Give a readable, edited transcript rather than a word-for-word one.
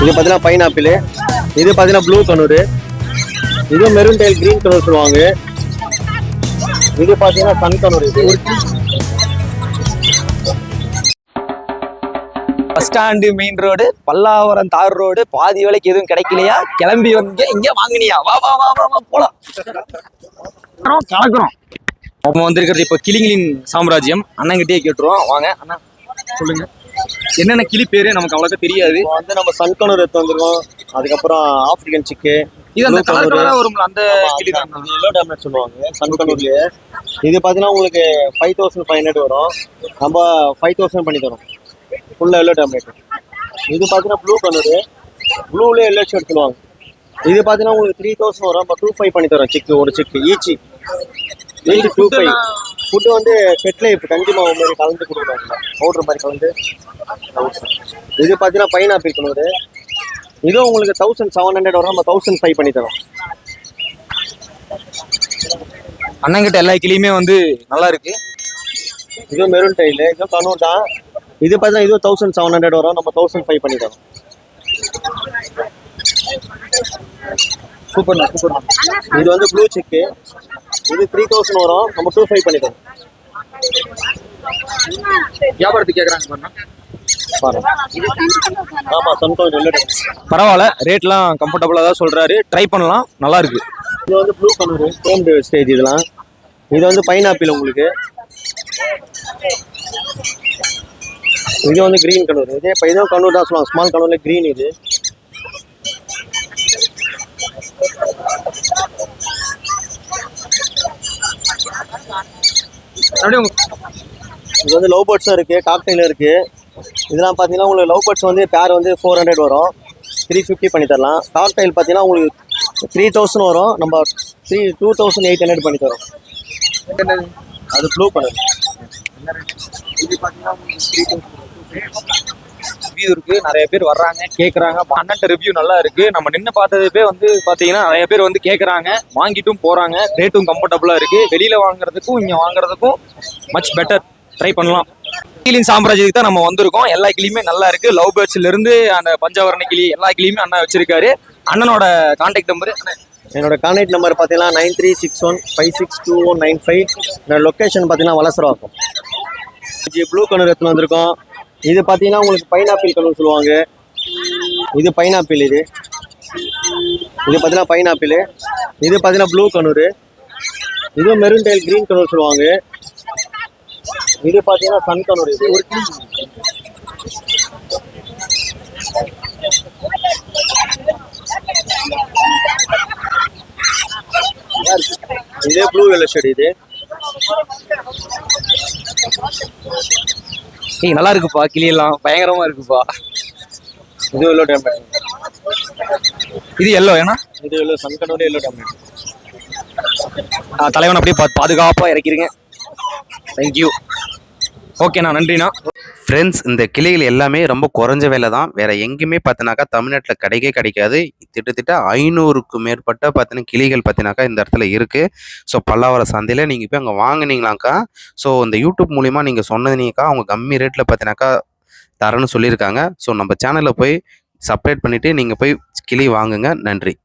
இது பார்த்தீங்கன்னா பைனாப்பிள், இது பார்த்தீங்கன்னா ப்ளூ கனூர், இது மெரூன் டைல் கிரீன் கலர் சொல்லுவாங்க. இது பார்த்தீங்கன்னா சன் கனூர். இது bus stand main road, Pallavaram தார் ரோடு. பாதி வேலைக்கு எதுவும் கிடைக்கலையா, கிளம்பி வந்து இங்க வாங்கினியா, வா வா வா வா போலாம் கலக்குறோம். நம்ம வந்திருக்கிறது இப்போ கிளிகளின் சாம்ராஜ்யம். அண்ணங்கிட்டே கேட்டுருவோம். வாங்க அண்ணா, சொல்லுங்க என்னென்ன கிளி பேரு, நமக்கு அவ்வளோக்கா தெரியாது. வந்து நம்ம சன் கனூர் எடுத்து வந்துருக்கோம். அதுக்கப்புறம் ஆப்பிரிக்கன் சிக்கு, இது அந்த கலர் கலரா வரும்ல, அந்த கிளி தான். எல்லோ டேப்லெட் சொல்லுவாங்க சன் கனூர்லயே. இது பார்த்தீங்கன்னா உங்களுக்கு 5500 வரும். நம்ம 5000 பண்ணி தரோம் ஃபுல்லாக எல்லோ டேப்லெட். இது பார்த்தீங்கன்னா ப்ளூ கனூர், ப்ளூலேயே எல்லோ ஷர்ட் சொல்லுவாங்க. இது பார்த்தீங்கன்னா உங்களுக்கு 3000 வரும். நம்ம 2500 பண்ணி தரோம். சிக்கு ஒரு சிக்கு ஈச்சி 2500. ஃபுட்டு வந்து பெட்ல இப்போ கஞ்சி மாவு மாதிரி கலந்து கொடுக்குறாங்க, பவுடர் மாதிரி கலந்து. இது பார்த்தீங்கன்னா பைனாப்பிள் கனூர், இதுவும் உங்களுக்கு 1700 வரும். நம்ம 1005 பண்ணி தரோம். அண்ணங்கிட்ட எல்லா கிளியுமே வந்து நல்லா இருக்கு. இது மெரூன் டைல், இதுவும் கனூர் தான். இது பார்த்தீங்கன்னா இது 1700 வரும். நம்ம 1005 பண்ணி தரோம். சூப்பர்ண்ணா சூப்பர்ண்ணா. இது வந்து ப்ளூ செக்கு, இது 3000 வரும். நம்ம 25 பண்ணி தரோம். வியாபாரத்துக்கு கேட்குறாங்க பாருங்க. ஆமாம் சன்கனூர் எல்லோ. பரவாயில்ல, ரேட்லாம் கம்ஃபர்டபுளாக தான் சொல்கிறாரு. ட்ரை பண்ணலாம், நல்லா இருக்கு. இது வந்து ப்ளூ கனூர் ஹோம் ஸ்டேஜ். இதெல்லாம் இது வந்து பைனாப்பிள் உங்களுக்கு. இது வந்து கிரீன் கனூர். இதே இப்போ இதுவும் கனூர் தான் சொல்லுவாங்க, ஸ்மால் கனூர்ல கிரீன். இது இது வந்து லவ் பேர்ட்ஸும் இருக்குது, காக்டெயிலும் இருக்குது. இதெல்லாம் பார்த்தீங்கன்னா உங்களுக்கு லவ் பேர்ட்ஸ் வந்து பேர் வந்து 400 வரும். 350 பண்ணி தரலாம். காக்டெயில் பார்த்தீங்கன்னா உங்களுக்கு 3000 வரும். நம்ம 2800 பண்ணி தரோம். அது ப்ளூ கலர். இது பார்த்தீங்கன்னா ரிவ்யூ இருக்கு, நிறைய பேர் வர்றாங்க கேட்குறாங்க. அண்ணன்ட்ட ரிவ்யூ நல்லா இருக்கு. நம்ம நின்று பார்த்ததுப்பே வந்து பார்த்தீங்கன்னா நிறைய பேர் வந்து கேட்குறாங்க, வாங்கிட்டும் போறாங்க. ரேட்டும் கம்ஃபர்டபுளாக இருக்கு. வெளியில வாங்குறதுக்கும் இங்கே வாங்குறதுக்கும் மச் பெட்டர். ட்ரை பண்ணலாம். கிளியின் சாம்ராஜ்யத்துக்கு தான் நம்ம வந்திருக்கோம். எல்லா கிளியுமே நல்லா இருக்கு. லவ் பேர்ட்ஸ்ல இருந்து அந்த பஞ்சவரண கிளி எல்லா கிளியுமே அண்ணா வச்சிருக்காரு. அண்ணனோட கான்டாக்ட் நம்பர். என்னோட கான்டாக்ட் நம்பர் பார்த்தீங்கன்னா 9361562195. என்னோட லொக்கேஷன் பார்த்தீங்கன்னா வலசரவாக்கம். ப்ளூ கலர் எடுத்துன்னு வந்திருக்கோம். இது பார்த்தீங்கன்னா உங்களுக்கு பைனாப்பிள் கலர் சொல்லுவாங்க. இது பைனாப்பிள். இது பார்த்தீங்கன்னா பைனாப்பிள். இது பார்த்தீங்கன்னா ப்ளூ கனூர், இது மெரூன் டைல் கிரீன் கலர் சொல்லுவாங்க. இது பார்த்தீங்கன்னா சன் கனூர். இது இதே ப்ளூ வெள்ளை ஷேட். இது நல்லா இருக்குப்பா, கிளியெல்லாம் பயங்கரமா இருக்குப்பா. இது எல்லோ டேப்லெட். இது எல்லோ ஏன்னா இது எல்லோ சன் கனூர் எல்லோ டேப்லெட். தலைவன் அப்படியே பாதுகாப்பாக இறக்கிறீங்க. தேங்க்யூ. ஓகேண்ணா, நன்றிண்ணா. ஃப்ரெண்ட்ஸ், இந்த கிளிகள் எல்லாமே ரொம்ப குறைஞ்ச விலை தான். வேறு எங்கேயுமே பார்த்தினாக்கா தமிழ்நாட்டில் கிடைக்காது. கிட்டத்தட்ட 500க்கு மேற்பட்ட பார்த்தீங்கன்னா கிளிகள் பார்த்தினாக்கா இந்த இடத்துல இருக்குது. ஸோ பல்லாவரம் சந்தையில் நீங்கள் போய் அங்கே வாங்கினீங்களாக்கா, ஸோ இந்த யூடியூப் மூலிமா நீங்கள் சொன்னீங்கக்கா அவங்க கம்மி ரேட்டில் பார்த்தினாக்கா தரேன்னு சொல்லியிருக்காங்க. ஸோ நம்ம சேனலில் போய் சப்ஸ்கிரைப் பண்ணிவிட்டு நீங்கள் போய் கிளி வாங்குங்க. நன்றி.